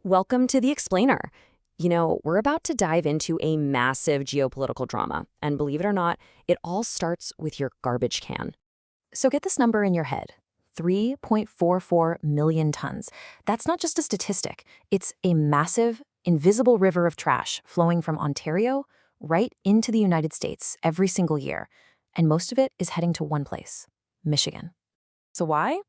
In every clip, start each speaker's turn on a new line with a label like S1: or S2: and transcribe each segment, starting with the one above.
S1: Welcome to The Explainer. We're about to dive into a massive geopolitical drama, and believe it or not, it all starts with your garbage can. So get this number in your head. 3.44 million tons. That's not just a statistic. It's a massive, invisible river of trash flowing from Ontario right into the United States every single year. And most of it is heading to one place, Michigan. So why?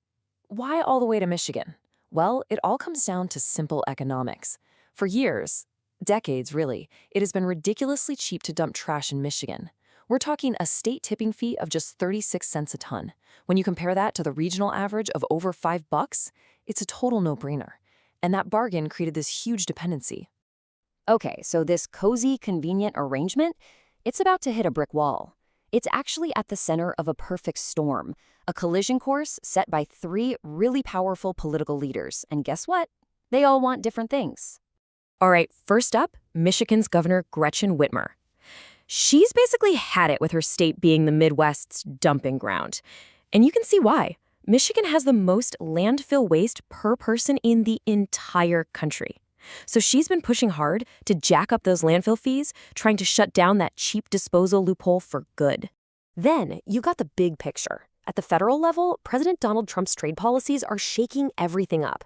S1: Why all the way to Michigan? Well, it all comes down to simple economics. For years, decades really, it has been ridiculously cheap to dump trash in Michigan. We're talking a state tipping fee of just 36 cents a ton. When you compare that to the regional average of over $5, it's a total no-brainer. And that bargain created this huge dependency. Okay, so this cozy, convenient arrangement, it's about to hit a brick wall. It's actually at the center of a perfect storm, a collision course set by three really powerful political leaders. And guess what? They all want different things. All right, first up, Michigan's Governor Gretchen Whitmer. She's basically had it with her state being the Midwest's dumping ground. And you can see why. Michigan has the most landfill waste per person in the entire country. So she's been pushing hard to jack up those landfill fees, trying to shut down that cheap disposal loophole for good. Then you got the big picture. At the federal level, President Donald Trump's trade policies are shaking everything up.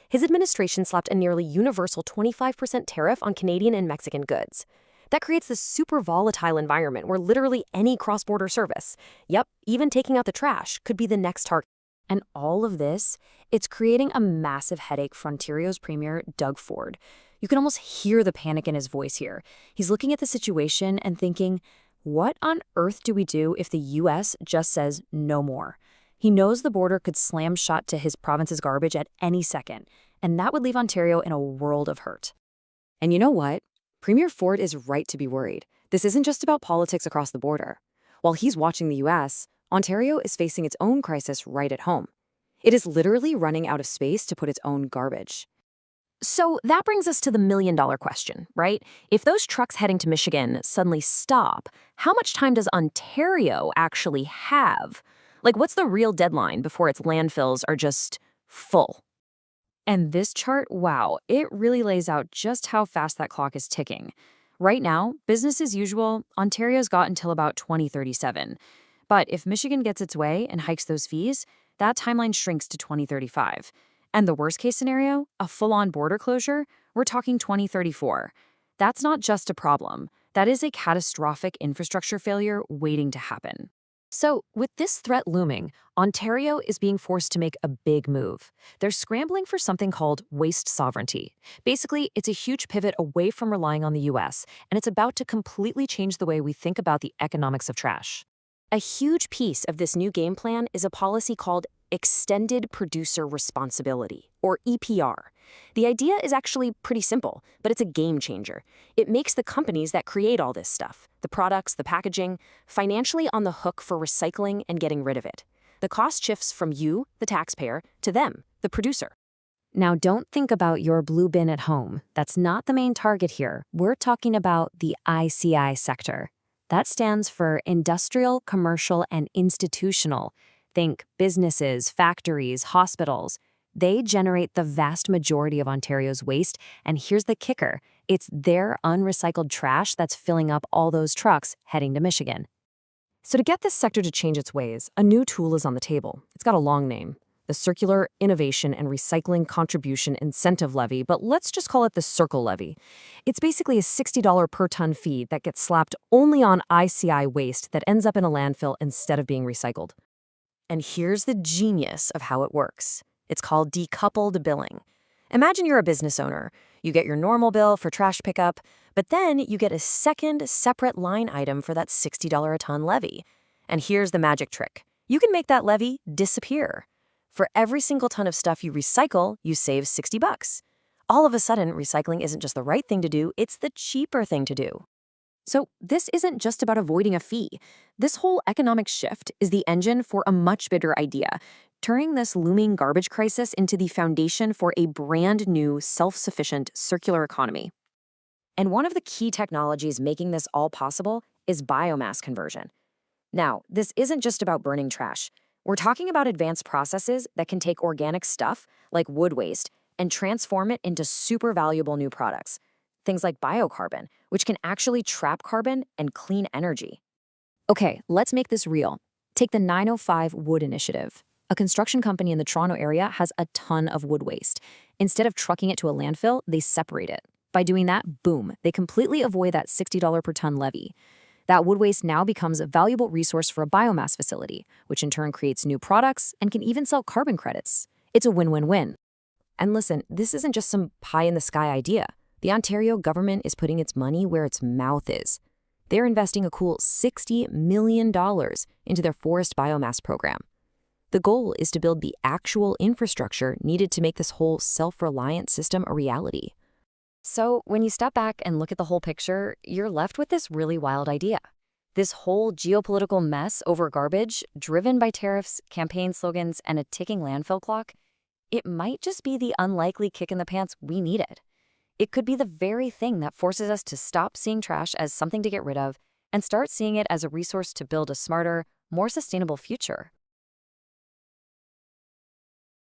S1: His administration slapped a nearly universal 25% tariff on Canadian and Mexican goods. That creates this super volatile environment where literally any cross-border service, even taking out the trash, could be the next target. And all of this, it's creating a massive headache for Ontario's Premier, Doug Ford. You can almost hear the panic in his voice here. He's looking at the situation and thinking, what on earth do we do if the U.S. just says no more? He knows the border could slam shut to his province's garbage at any second, and that would leave Ontario in a world of hurt. And you know what? Premier Ford is right to be worried. This isn't just about politics across the border. While he's watching the U.S., Ontario is facing its own crisis right at home. It is literally running out of space to put its own garbage. So that brings us to the million-dollar question, right? If those trucks heading to Michigan suddenly stop, how much time does Ontario actually have? Like, what's the real deadline before its landfills are just full? And this chart, wow, it really lays out just how fast that clock is ticking. Right now, business as usual, Ontario's got until about 2037. But if Michigan gets its way and hikes those fees, that timeline shrinks to 2035. And the worst-case scenario, a full-on border closure, we're talking 2034. That's not just a problem. That is a catastrophic infrastructure failure waiting to happen. So, with this threat looming, Ontario is being forced to make a big move. They're scrambling for something called waste sovereignty. Basically, it's a huge pivot away from relying on the U.S., and it's about to completely change the way we think about the economics of trash. A huge piece of this new game plan is a policy called Extended Producer Responsibility, or EPR. The idea is actually pretty simple, but it's a game changer. It makes the companies that create all this stuff, the products, the packaging, financially on the hook for recycling and getting rid of it. The cost shifts from you, the taxpayer, to them, the producer. Now, don't think about your blue bin at home. That's not the main target here. We're talking about the ICI sector. That stands for Industrial, Commercial, and Institutional. Think businesses, factories, hospitals. They generate the vast majority of Ontario's waste, and here's the kicker. It's their unrecycled trash that's filling up all those trucks heading to Michigan. So to get this sector to change its ways, a new tool is on the table. It's got a long name, the Circular Innovation and Recycling Contribution Incentive Levy, but let's just call it the CIRCIL levy. It's basically a $60 per ton fee that gets slapped only on ICI waste that ends up in a landfill instead of being recycled. And here's the genius of how it works. It's called decoupled billing. Imagine you're a business owner. You get your normal bill for trash pickup, but then you get a second separate line item for that $60 a ton levy. And here's the magic trick. You can make that levy disappear. For every single ton of stuff you recycle, you save $60. All of a sudden, recycling isn't just the right thing to do, it's the cheaper thing to do. So this isn't just about avoiding a fee. This whole economic shift is the engine for a much bigger idea, turning this looming garbage crisis into the foundation for a brand new, self-sufficient circular economy. And one of the key technologies making this all possible is biomass conversion. Now, this isn't just about burning trash. We're talking about advanced processes that can take organic stuff, like wood waste, and transform it into super valuable new products. Things like biocarbon, which can actually trap carbon and clean energy. Okay, let's make this real. Take the 905 Wood Initiative. A construction company in the Toronto area has a ton of wood waste. Instead of trucking it to a landfill, they separate it. By doing that, boom, they completely avoid that $60 per ton levy. That wood waste now becomes a valuable resource for a biomass facility, which in turn creates new products and can even sell carbon credits. It's a win-win-win. And listen, this isn't just some pie-in-the-sky idea. The Ontario government is putting its money where its mouth is. They're investing a cool $60 million into their forest biomass program. The goal is to build the actual infrastructure needed to make this whole self-reliant system a reality. So when you step back and look at the whole picture, you're left with this really wild idea. This whole geopolitical mess over garbage, driven by tariffs, campaign slogans, and a ticking landfill clock, it might just be the unlikely kick in the pants we needed. It could be the very thing that forces us to stop seeing trash as something to get rid of and start seeing it as a resource to build a smarter, more sustainable future.